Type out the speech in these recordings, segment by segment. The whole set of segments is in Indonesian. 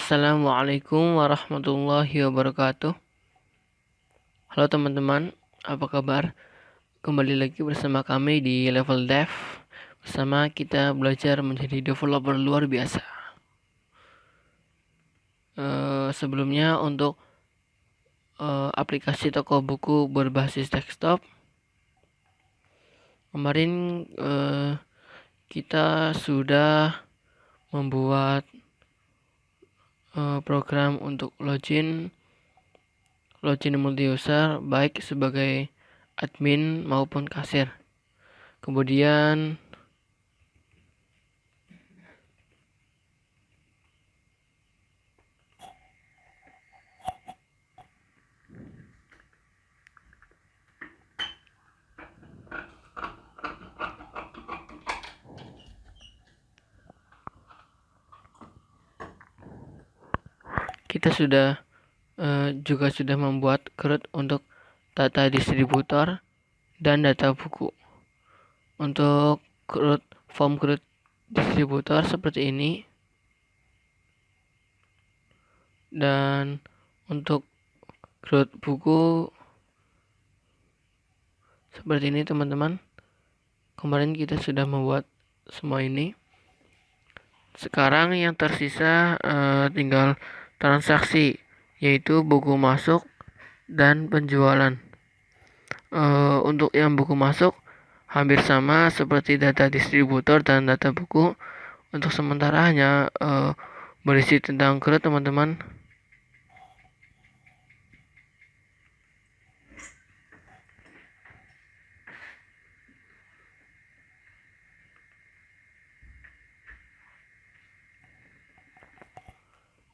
Assalamualaikum warahmatullahi wabarakatuh. Halo teman-teman, apa kabar? Kembali lagi bersama kami di Level Dev. Bersama kita belajar menjadi developer luar biasa. Sebelumnya untuk aplikasi toko buku berbasis desktop, kemarin kita sudah membuat program untuk login multi user baik sebagai admin maupun kasir. Kemudian kita juga sudah membuat CRUD untuk data distributor dan data buku. Untuk form CRUD distributor seperti ini, dan untuk CRUD buku seperti ini teman-teman. Kemarin kita sudah membuat semua ini. Sekarang yang tersisa tinggal transaksi, yaitu buku masuk dan penjualan. Untuk yang buku masuk hampir sama seperti data distributor dan data buku. Untuk sementara hanya berisi tentang CRUD teman-teman.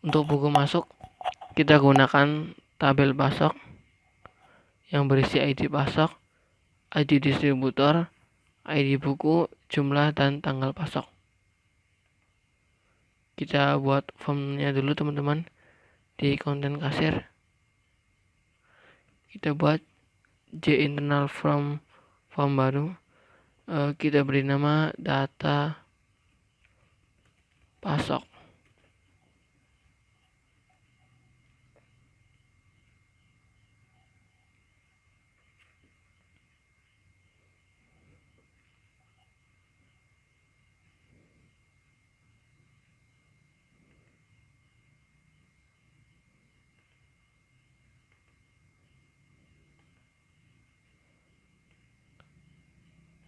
Untuk buku masuk kita gunakan tabel pasok yang berisi ID pasok, ID distributor, ID buku, jumlah, dan tanggal pasok. Kita buat formnya dulu teman-teman di konten kasir. Kita buat internal form baru. Kita beri nama data pasok.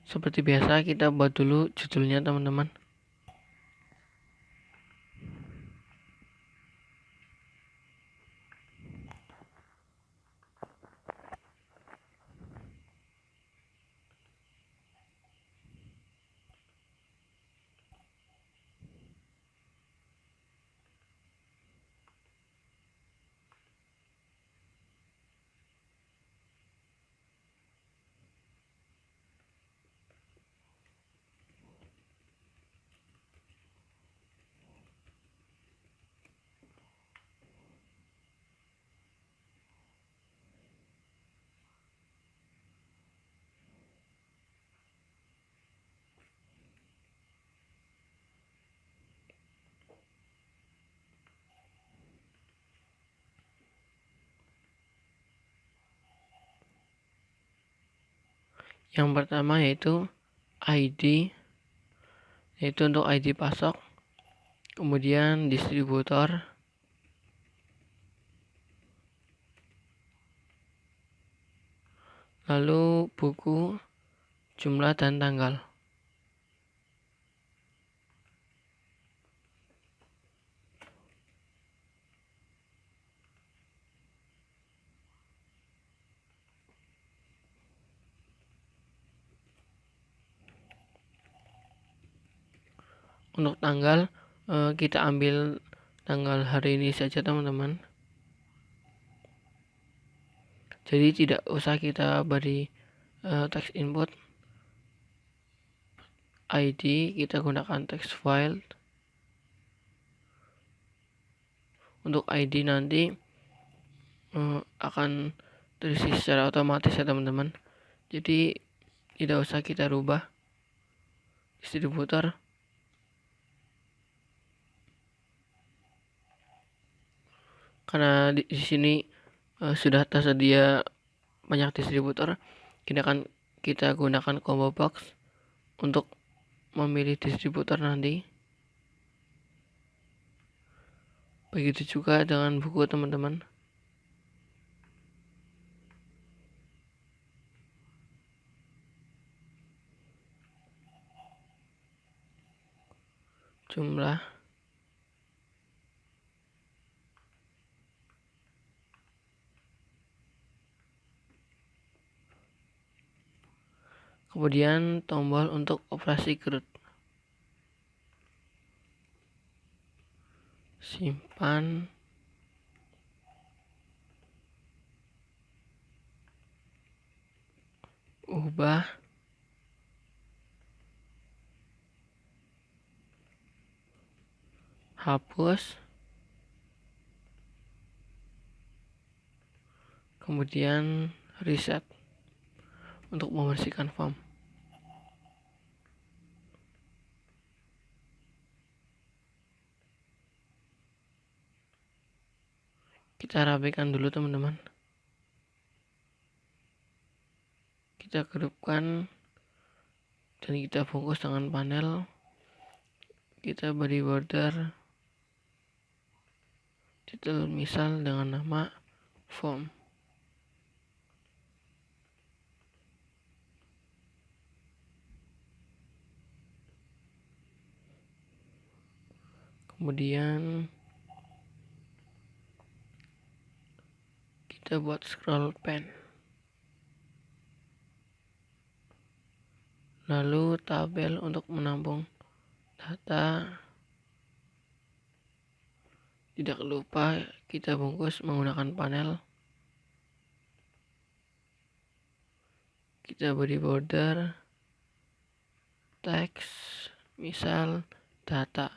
Seperti biasa kita buat dulu judulnya teman-teman. Yang pertama yaitu ID, yaitu untuk ID pasok. Kemudian distributor, lalu buku, jumlah, dan tanggal. Untuk tanggal kita ambil tanggal hari ini saja teman-teman. Jadi tidak usah kita beri text input. ID kita gunakan text file. Untuk ID nanti akan terisi secara otomatis ya teman-teman. Jadi tidak usah kita rubah. Distributor, karena di sini sudah tersedia banyak distributor, kita gunakan combo box untuk memilih distributor nanti. Begitu juga dengan buku teman-teman. Jumlah, kemudian tombol untuk operasi gerut, simpan, ubah, hapus, kemudian reset untuk membersihkan form. Kita rapikan dulu teman-teman. Kita kedupkan dan kita bungkus dengan panel. Kita beri border titel misal dengan nama form. Kemudian kita buat scroll pen. Lalu tabel untuk menampung data. Tidak lupa kita bungkus menggunakan panel. Kita beri border teks misal data.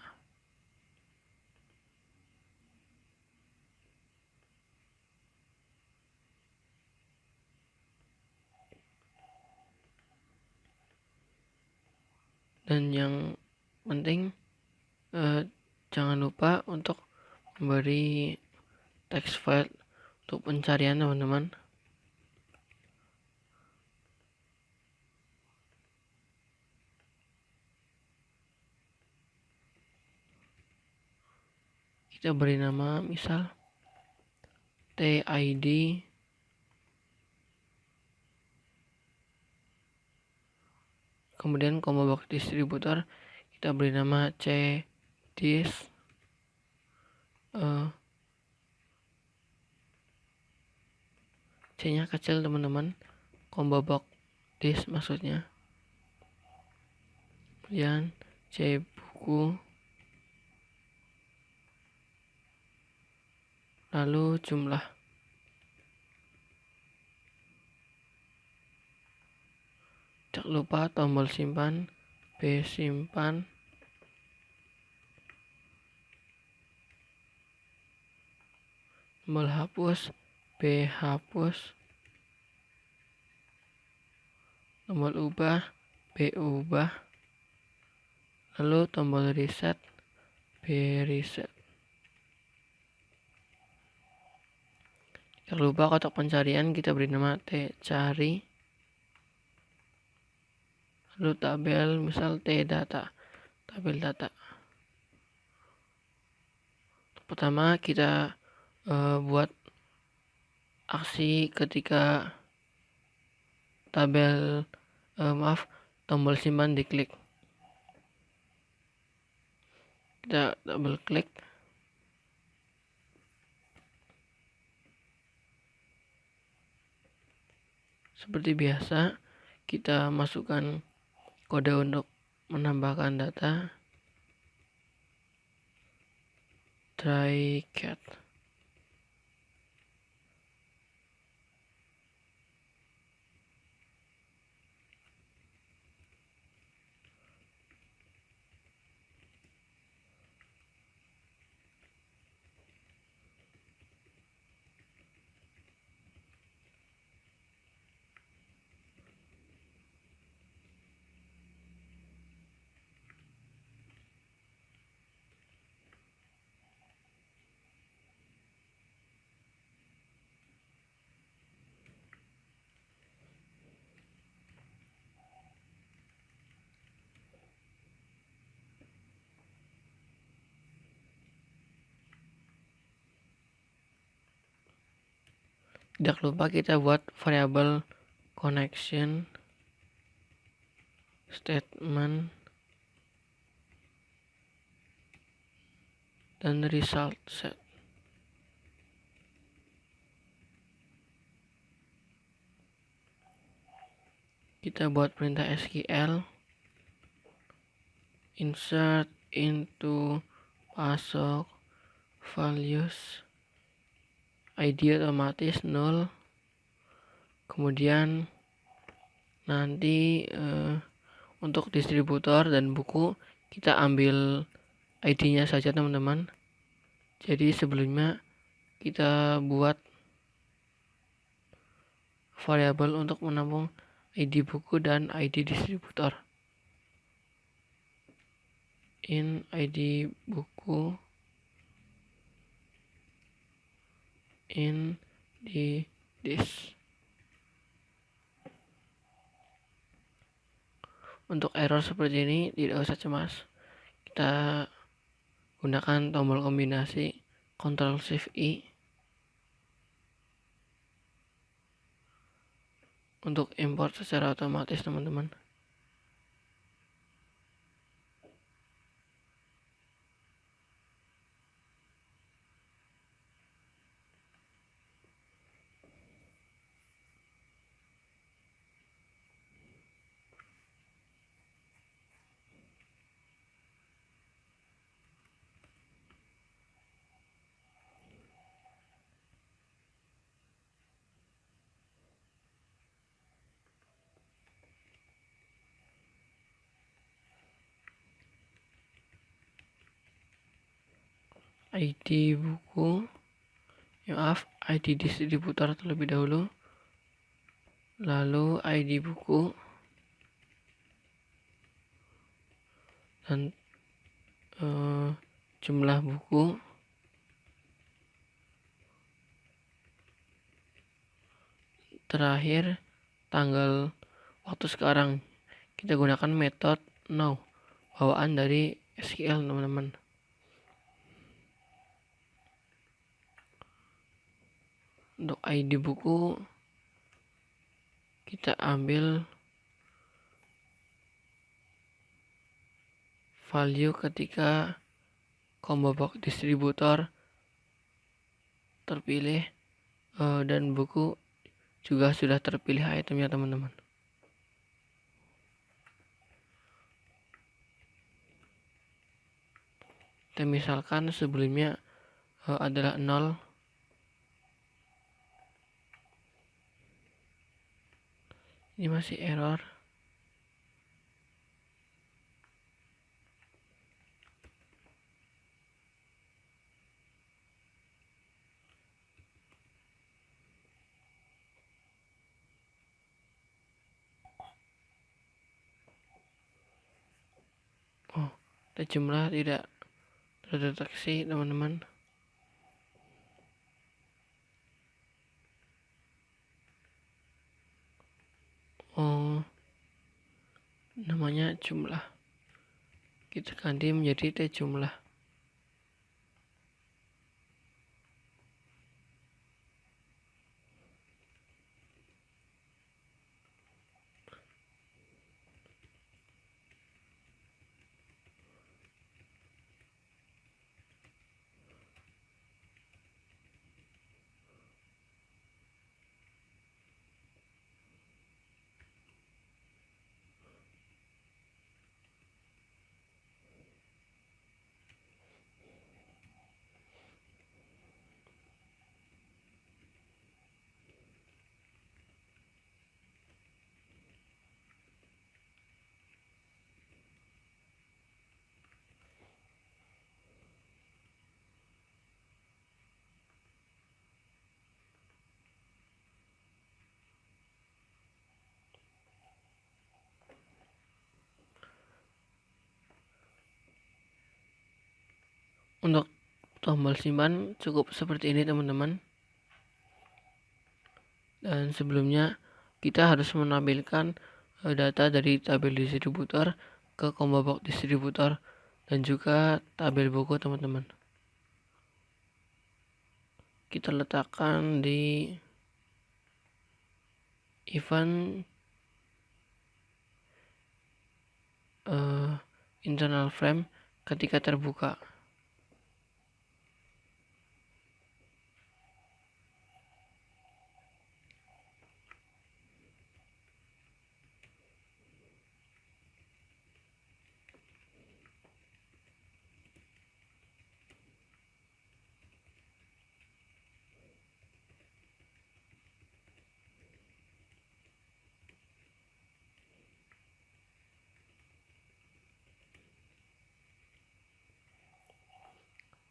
Dan yang penting jangan lupa untuk memberi text file untuk pencarian teman-teman. Kita beri nama misal TID, kemudian combo box distributor kita beri nama cdisk, C nya kecil teman-teman, combo box disk maksudnya. Kemudian C buku, lalu jumlah. Jangan lupa tombol simpan, B simpan, tombol hapus, B hapus, tombol ubah, B ubah, lalu tombol reset, B reset. Jangan lupa kotak pencarian kita beri nama T cari, lalu tabel misal T data, tabel data. Pertama kita buat aksi ketika tombol simpan diklik. Kita double klik. Seperti biasa, kita masukkan kode untuk menambahkan data. Try cat. Tidak lupa kita buat variabel connection statement dan result set. Kita buat perintah SQL insert into pasok values ID otomatis 0. Kemudian nanti untuk distributor dan buku kita ambil ID-nya saja teman-teman. Jadi sebelumnya kita buat variabel untuk menampung ID buku dan ID distributor. In ID buku in di disk. Untuk error seperti ini tidak usah cemas. Kita gunakan tombol kombinasi Ctrl Shift I untuk import secara otomatis teman-teman. ID buku, ID distributor terlebih dahulu, lalu ID buku dan jumlah buku, terakhir tanggal waktu sekarang. Kita gunakan metode now, bawaan dari SQL teman-teman. Untuk ID buku kita ambil value ketika combo box distributor terpilih dan buku juga sudah terpilih itemnya teman-teman. Kita misalkan sebelumnya adalah 0. Ini masih error. Jumlah tidak terdeteksi teman-teman. Namanya jumlah, kita ganti menjadi T jumlah. Untuk tombol simpan cukup seperti ini teman-teman. Dan sebelumnya kita harus menampilkan data dari tabel distributor ke combo box distributor dan juga tabel buku teman-teman. Kita letakkan di event internal frame ketika terbuka.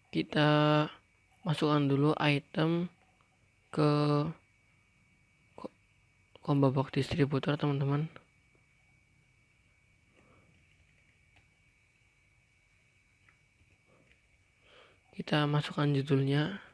Kita masukkan dulu item ke combo box distributor, teman-teman. Kita masukkan judulnya.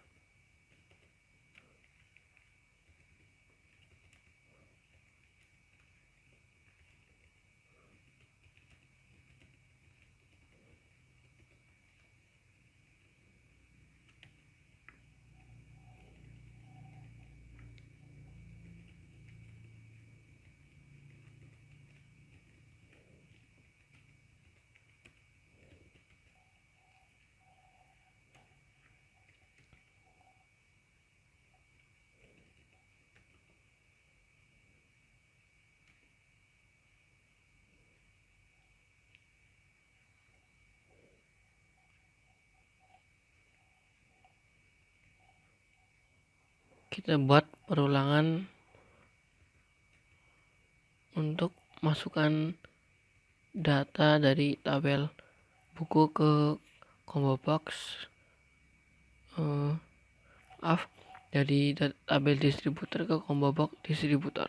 Kita buat perulangan untuk masukkan data dari tabel buku ke combo box, dari tabel distributor ke combo box distributor.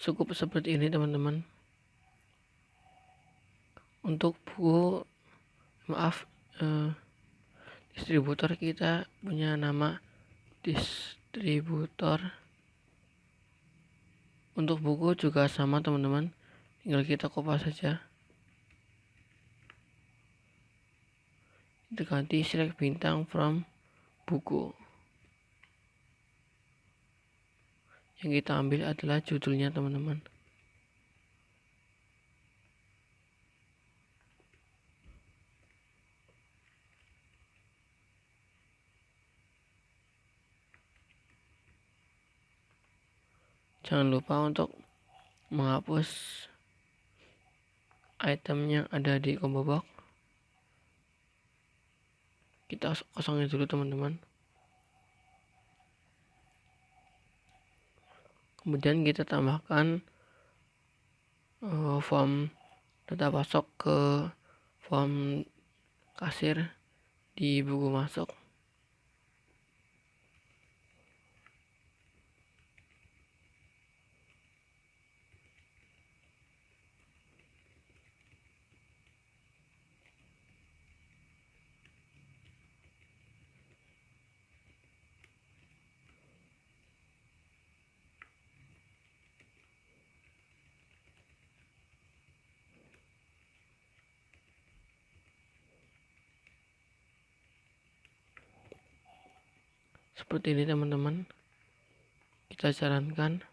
Cukup seperti ini, teman-teman. Untuk buku, distributor kita punya nama distributor. Untuk buku juga sama, teman-teman, tinggal kita kopas saja. Kita ganti select bintang from buku. Yang kita ambil adalah judulnya, teman-teman. Jangan lupa untuk menghapus item yang ada di combo box. Kita kosongin dulu, teman-teman. Kemudian kita tambahkan form data masuk ke form kasir di buku masuk. Seperti ini, teman-teman. Kita jalankan.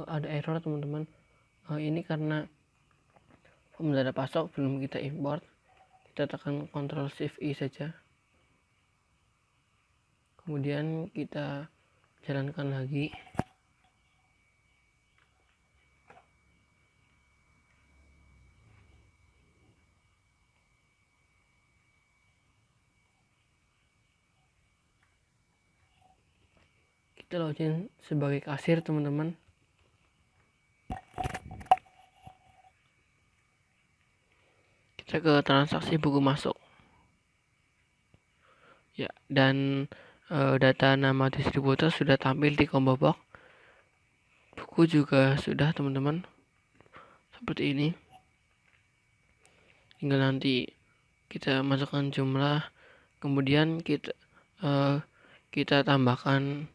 ada error teman-teman. Ini karena form data pasok belum kita import. Kita tekan Ctrl Shift I saja, kemudian kita jalankan lagi. Kita login sebagai kasir teman-teman. Kita ke transaksi buku masuk ya, dan data nama distributor sudah tampil di combo box. Buku juga sudah teman-teman, seperti ini. Tinggal nanti kita masukkan jumlah, kemudian kita tambahkan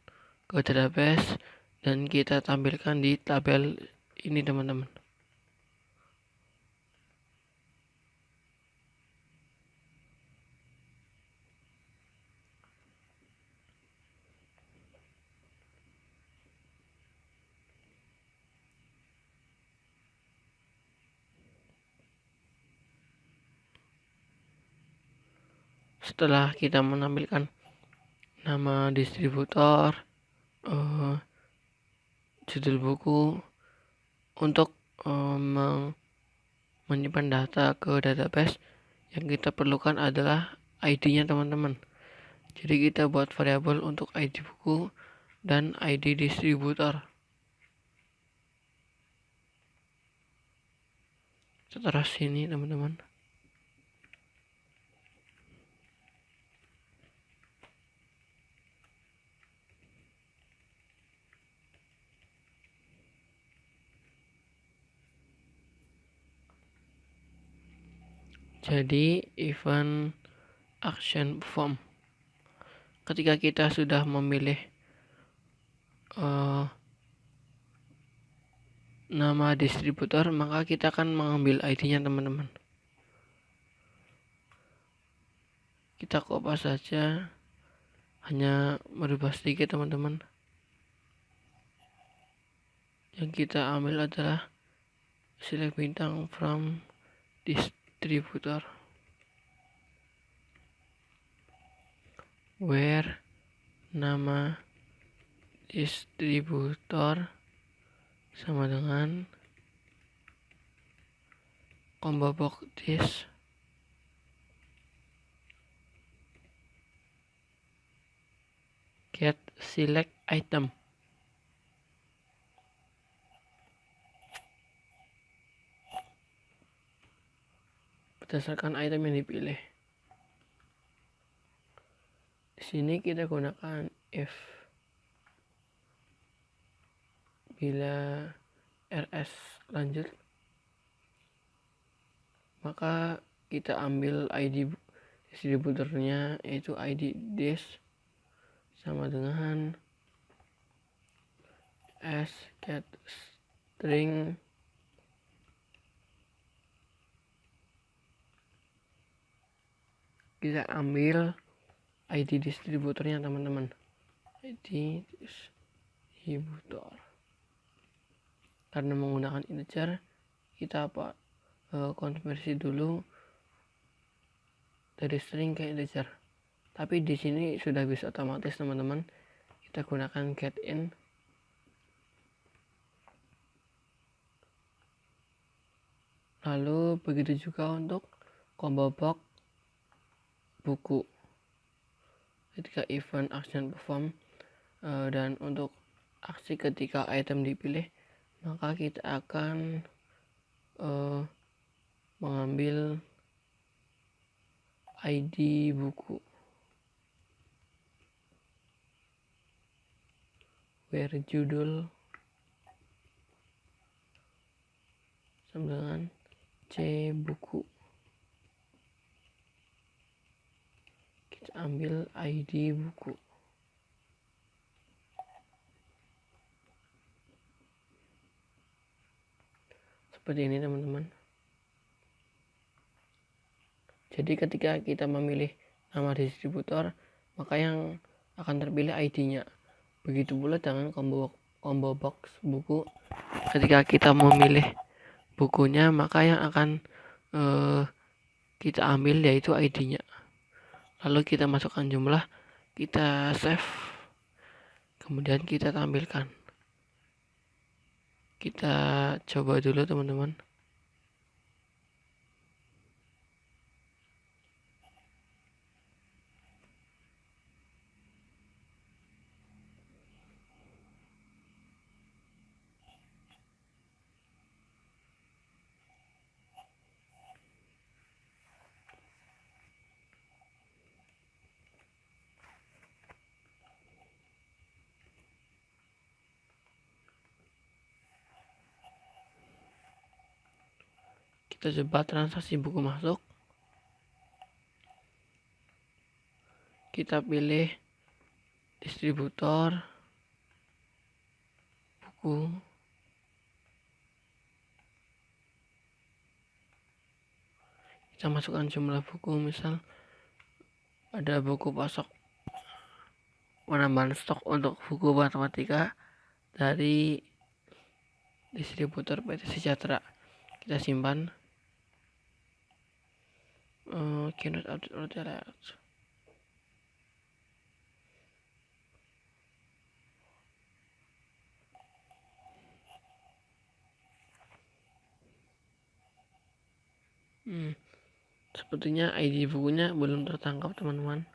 ke database dan kita tampilkan di tabel ini teman-teman. Setelah kita menampilkan nama distributor, judul buku, untuk menyimpan data ke database yang kita perlukan adalah ID-nya teman-teman. Jadi kita buat variabel untuk ID buku dan ID distributor. Kita taruh sini teman-teman. Jadi event action form, ketika kita sudah memilih nama distributor, maka kita akan mengambil ID-nya teman-teman. Kita copy saja, hanya merubah sedikit teman-teman. Yang kita ambil adalah select bintang from distributor, where nama distributor sama dengan combo box this get select item. Berdasarkan item yang dipilih. Di sini kita gunakan if bila rs lanjut, maka kita ambil ID distributornya, yaitu ID this sama dengan s get string kita ambil ID distributornya teman-teman, ID distributor. Karena menggunakan integer, kita konversi dulu dari string ke integer. Tapi di sini sudah bisa otomatis teman-teman. Kita gunakan get in. Lalu begitu juga untuk combo box buku. Ketika event action perform dan untuk aksi ketika item dipilih, maka kita akan mengambil ID buku, where judul sama dengan C buku. Kita ambil ID buku. Seperti ini teman-teman. Jadi ketika kita memilih nama distributor, maka yang akan terpilih ID-nya. Begitu pula dengan combo combo box buku, ketika kita memilih bukunya maka yang akan kita ambil yaitu ID-nya. Lalu kita masukkan jumlah, kita save, kemudian kita tampilkan. Kita coba dulu teman-teman. Kita coba transaksi buku masuk. Kita pilih distributor buku. Kita masukkan jumlah buku, misal ada buku pasok penambahan stok untuk buku matematika dari distributor PT Sejahtera. Kita simpan. Cannot update or delete. Sepertinya ID bukunya belum tertangkap teman-teman.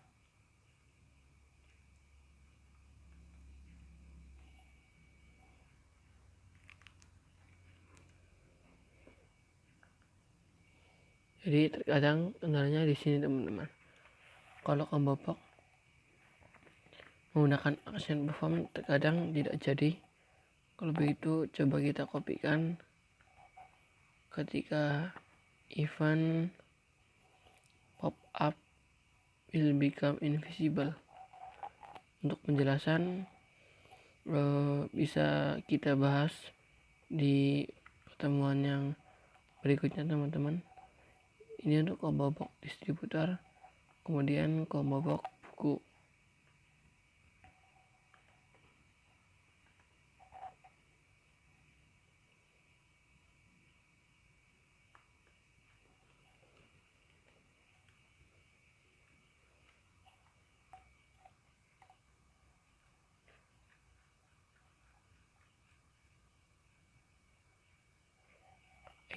Jadi terkadang kendalanya di sini teman-teman. Kalau combo box menggunakan action performance terkadang tidak jadi. Kalau begitu coba kita kopikan ketika event pop up will become invisible. Untuk penjelasan bisa kita bahas di pertemuan yang berikutnya teman-teman. Ini untuk combo box distributor, kemudian combo box buku.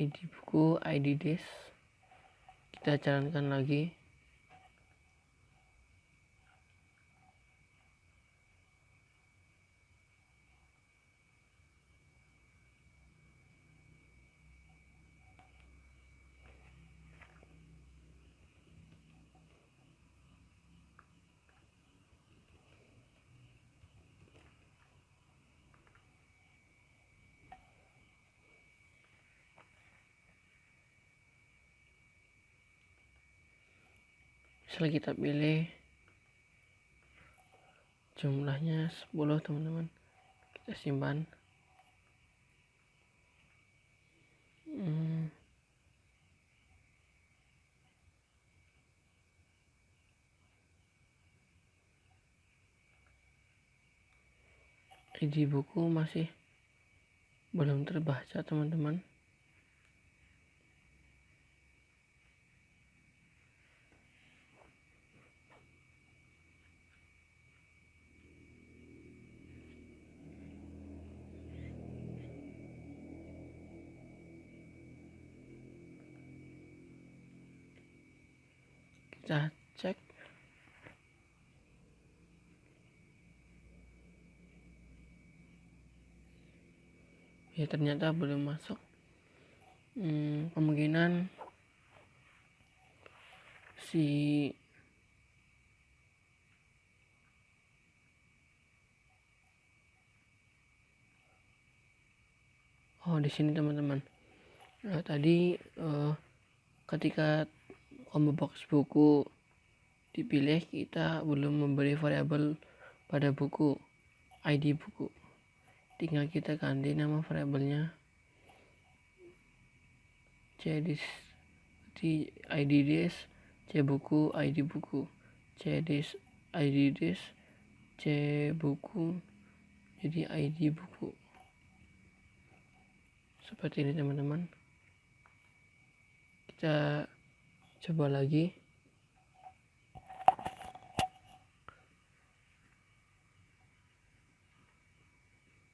ID buku, ID disk, kita jalankan lagi. Misalnya kita pilih jumlahnya 10 teman-teman, kita simpan. ID buku masih belum terbaca teman-teman. Kita cek. Ya ternyata belum masuk. Kemungkinan di sini teman-teman. Tadi ketika combo box buku dipilih, kita belum memberi variabel pada buku, ID buku. Tinggal kita ganti nama variabelnya C disk di ID disk, C buku, ID buku, C disk, ID disk, C buku, jadi ID buku seperti ini teman-teman. Kita coba lagi.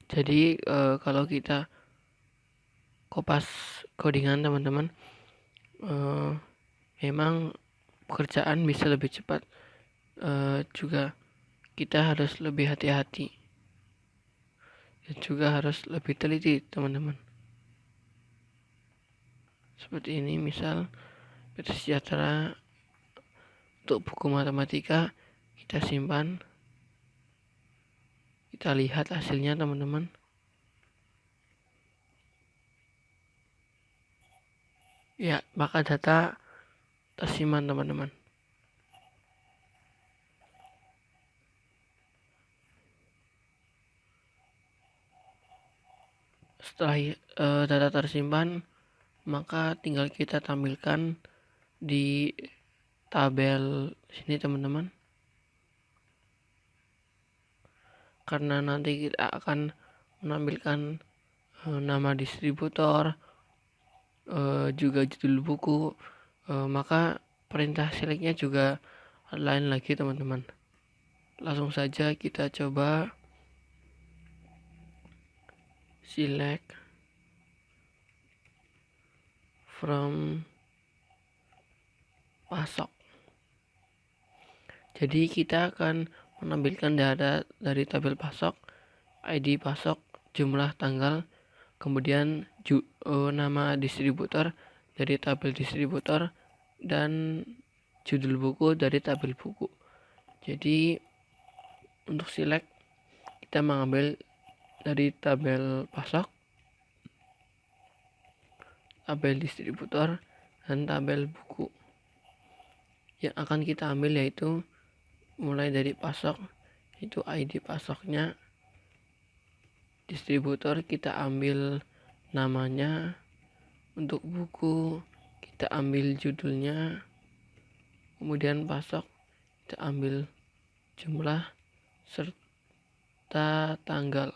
Jadi kalau kita kopas codingan teman-teman, memang pekerjaan bisa lebih cepat, juga kita harus lebih hati-hati dan juga harus lebih teliti teman-teman. Seperti ini, misal PT Sejahtera untuk buku matematika, kita simpan, kita lihat hasilnya teman-teman. Ya, maka data tersimpan teman-teman. Setelah data tersimpan, maka tinggal kita tampilkan di tabel sini teman-teman. Karena nanti kita akan menampilkan nama distributor, juga judul buku, maka perintah selectnya juga lain lagi teman-teman. Langsung saja kita coba select from pasok. Jadi kita akan menampilkan data dari tabel pasok, ID pasok, jumlah, tanggal, kemudian nama distributor dari tabel distributor, dan judul buku dari tabel buku. Jadi untuk select kita mengambil dari tabel pasok, tabel distributor, dan tabel buku. Yang akan kita ambil yaitu mulai dari pasok, itu ID pasoknya. Distributor kita ambil namanya, untuk buku kita ambil judulnya, kemudian pasok kita ambil jumlah serta tanggal.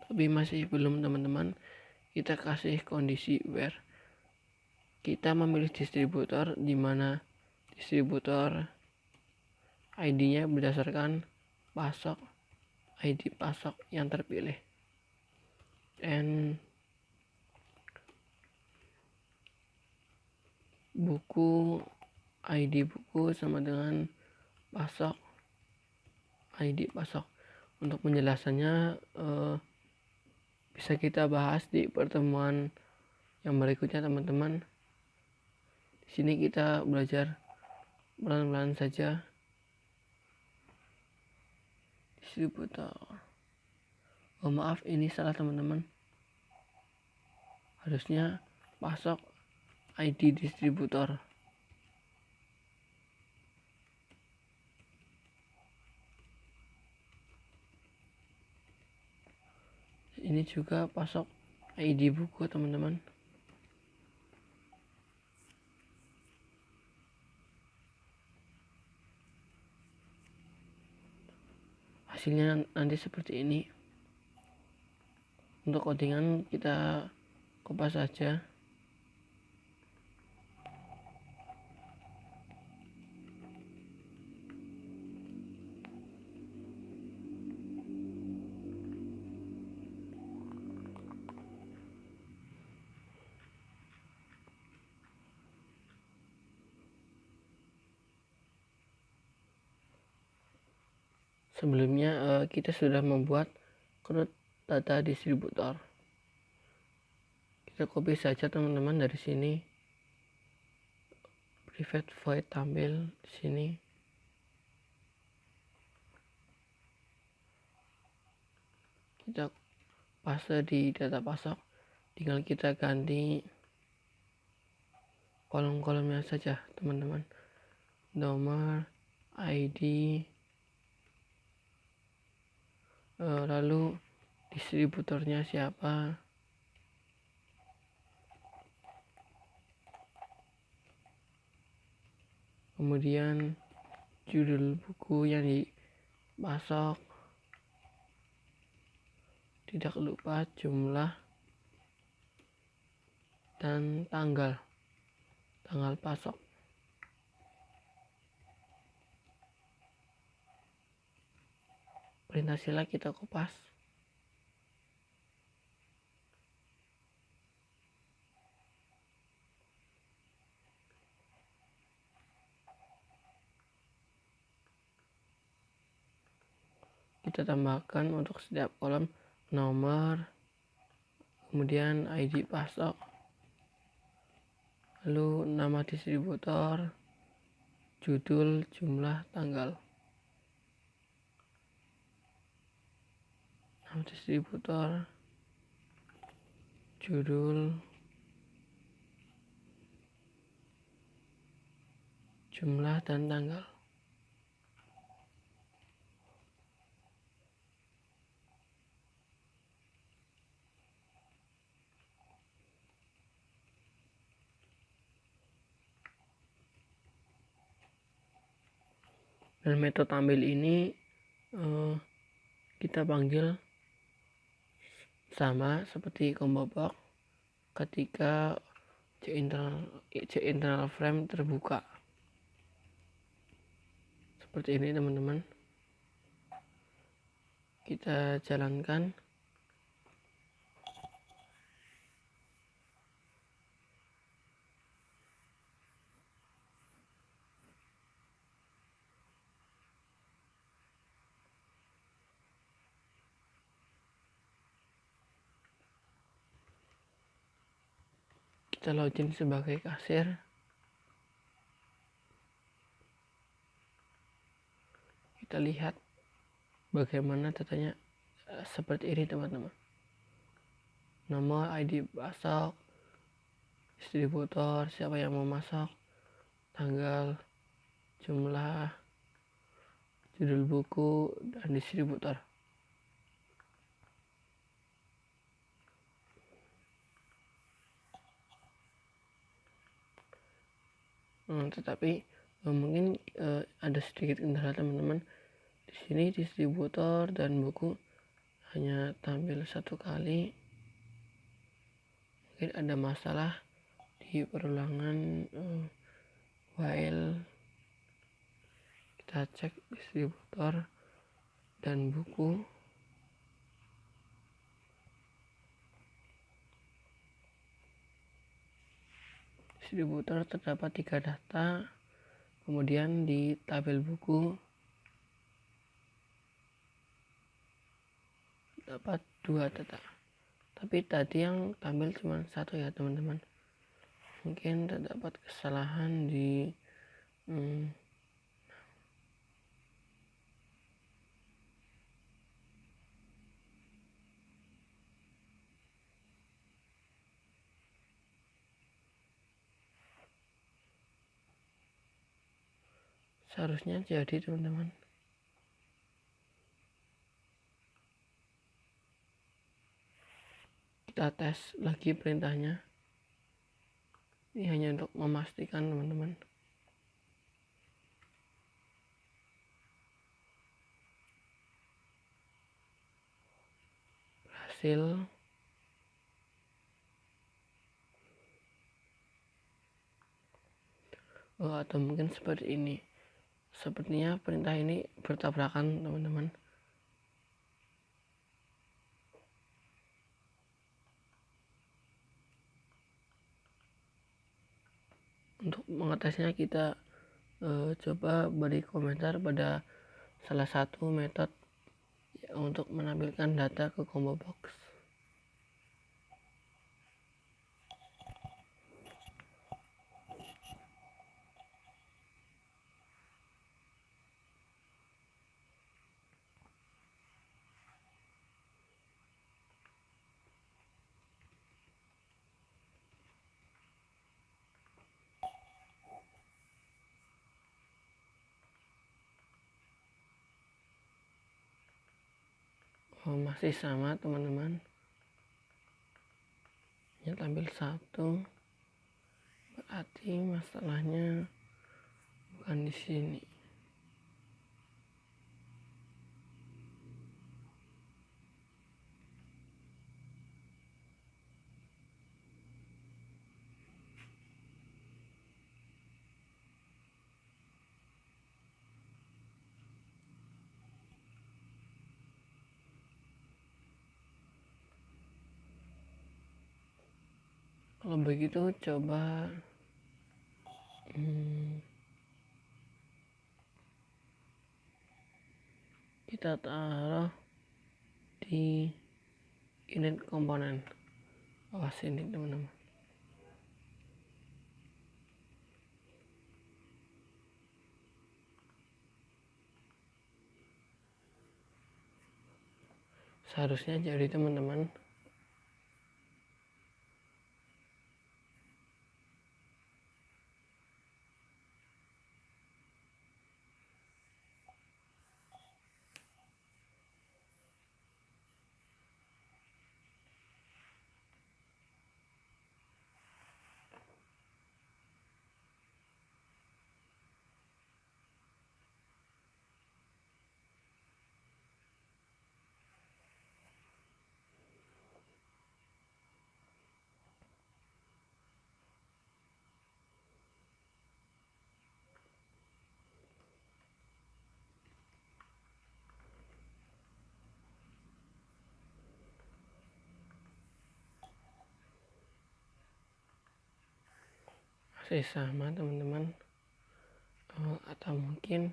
Tapi masih belum teman-teman, kita kasih kondisi where. Kita memilih distributor di mana distributor ID-nya berdasarkan pasok, ID pasok yang terpilih. And buku, ID buku sama dengan pasok, ID pasok. Untuk penjelasannya bisa kita bahas di pertemuan yang berikutnya teman-teman. Di sini kita belajar pelan-pelan saja. Distributor. Oh maaf, ini salah teman-teman. Harusnya pasok ID distributor. Ini juga pasok ID buku teman-teman. Hasilnya nanti seperti ini. Untuk codingan kita kopas saja. Sebelumnya kita sudah membuat root data distributor. Kita copy saja teman-teman dari sini. Private void tampil di sini. Kita paste di data pasok. Tinggal kita ganti kolom-kolomnya saja teman-teman. Nomor, ID, lalu distributornya siapa, kemudian judul buku yang dipasok, tidak lupa jumlah dan tanggal pasok. Perintah sila kita kupas. Kita tambahkan untuk setiap kolom nomor, kemudian ID pasok, lalu nama distributor, judul, jumlah, tanggal. Nama distributor, judul, jumlah, dan tanggal. Dan metode tampil ini kita panggil sama seperti combo box ketika C internal frame terbuka. Seperti ini teman-teman. Kita jalankan. Kita login sebagai kasir. Kita lihat bagaimana datanya seperti ini teman-teman. Nomor, ID pasok, distributor, siapa yang mau masuk, tanggal, jumlah, judul buku, dan distributor. Tetapi mungkin ada sedikit kendala teman-teman. Di sini distributor dan buku hanya tampil satu kali. Mungkin ada masalah di perulangan file. Kita cek distributor dan buku. Distributor terdapat 3 data, kemudian di tabel buku dapat 2 data, tapi tadi yang tampil cuma 1 ya teman-teman. Mungkin terdapat kesalahan di seharusnya jadi teman-teman. Kita tes lagi perintahnya. Ini hanya untuk memastikan teman-teman. Berhasil. Atau mungkin seperti ini. Sepertinya perintah ini bertabrakan teman-teman. Untuk mengatasinya kita coba beri komentar pada salah satu metode untuk menampilkan data ke combo box. Masih sama teman-teman, hanya tampil 1, berarti masalahnya bukan di sini. Kalau begitu coba kita taruh di init komponen. Awas ini teman-teman. Seharusnya jadi teman-teman. Masih sama teman-teman, atau mungkin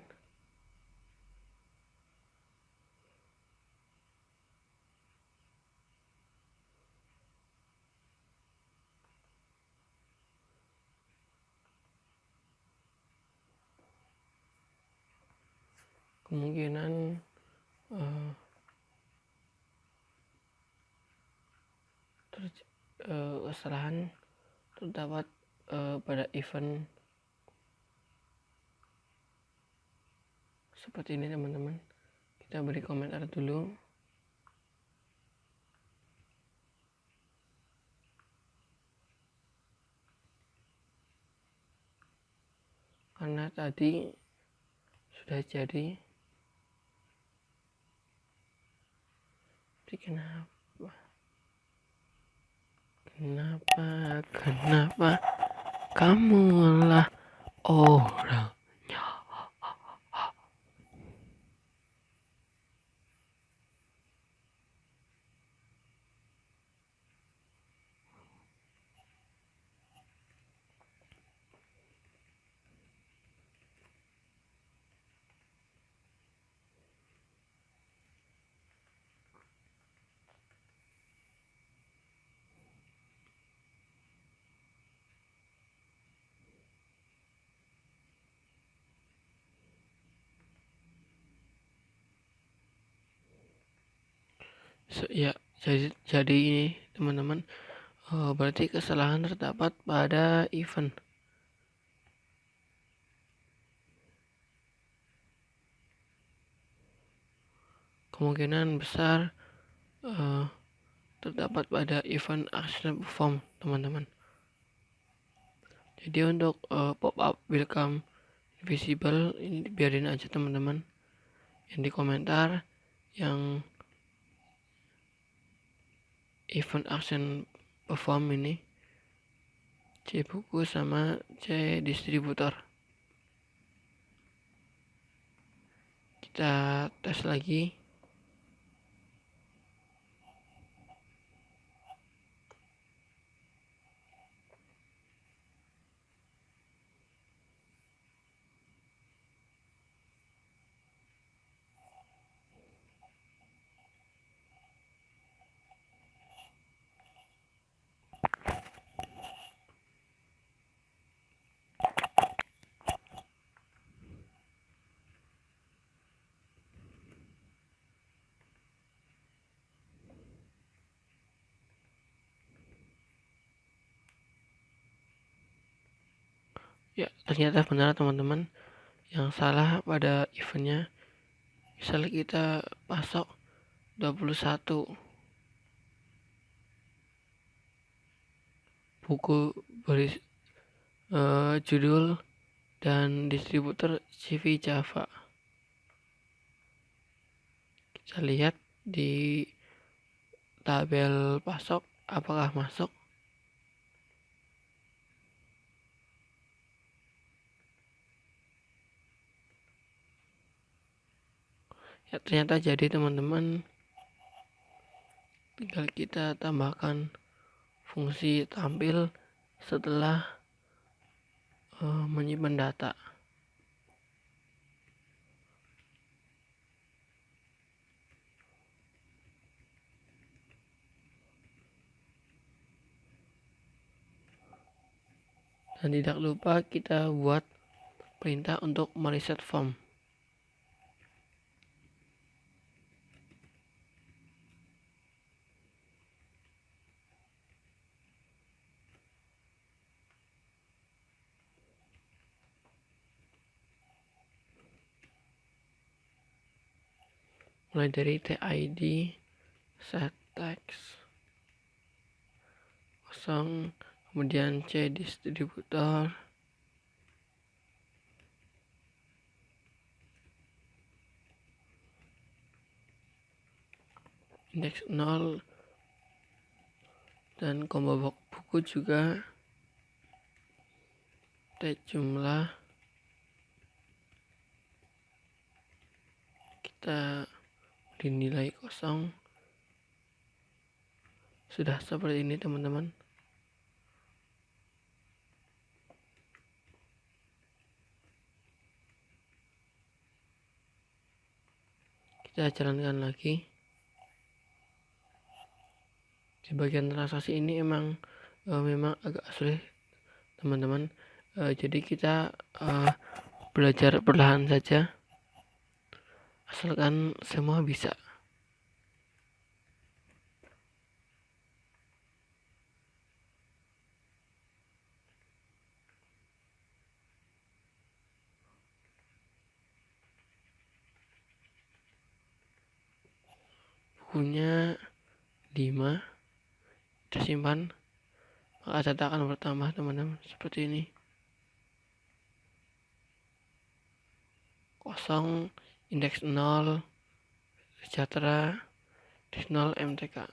kemungkinan kesalahan terdapat pada event seperti ini teman-teman. Kita beri komentar dulu. Karena tadi sudah jadi. Tapi kenapa kamulah orang. Ya, jadi ini teman-teman, berarti kesalahan terdapat pada event. Kemungkinan besar terdapat pada event action perform teman-teman. Jadi untuk pop-up welcome invisible ini biarin aja teman-teman. Yang di komentar yang event action perform ini C buku sama C distributor. Kita tes lagi. Ya, ternyata benar teman-teman. Yang salah pada eventnya, misalnya kita pasok 21 buku beris judul dan distributor CV Java. Kita lihat di tabel pasok apakah masuk. Ya, ternyata jadi teman-teman. Tinggal kita tambahkan fungsi tampil setelah menyimpan data. Dan tidak lupa kita buat perintah untuk mereset form. Mulai dari TID, set text 0, kemudian C distributor, indeks 0, dan combo buku juga, tag jumlah, kita dinilai 0. Sudah seperti ini teman-teman. Kita jalankan lagi. Di bagian transaksi ini memang agak sulit teman-teman. Jadi kita belajar perlahan saja, asalkan semua bisa. Bukunya 5, tersimpan, maka data akan bertambah teman-teman, seperti ini. 0, indeks 0, sejahtera, indeks 0, MTK.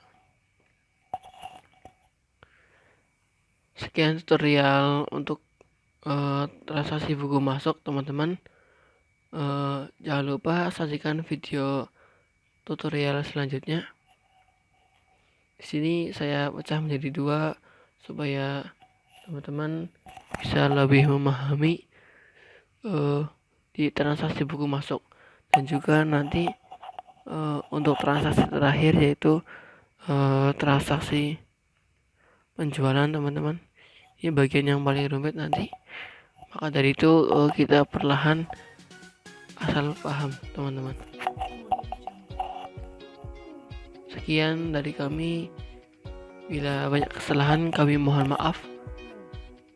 Sekian tutorial untuk transaksi buku masuk teman-teman. Jangan lupa saksikan video tutorial selanjutnya. Di sini saya pecah menjadi 2 supaya teman-teman bisa lebih memahami di transaksi buku masuk, dan juga nanti untuk transaksi terakhir yaitu transaksi penjualan teman-teman. Ini bagian yang paling rumit nanti. Maka dari itu kita perlahan asal paham teman-teman. Sekian dari kami. Bila banyak kesalahan kami mohon maaf.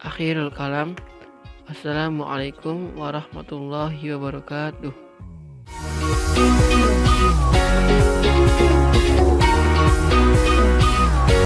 Akhirul kalam. Assalamualaikum warahmatullahi wabarakatuh.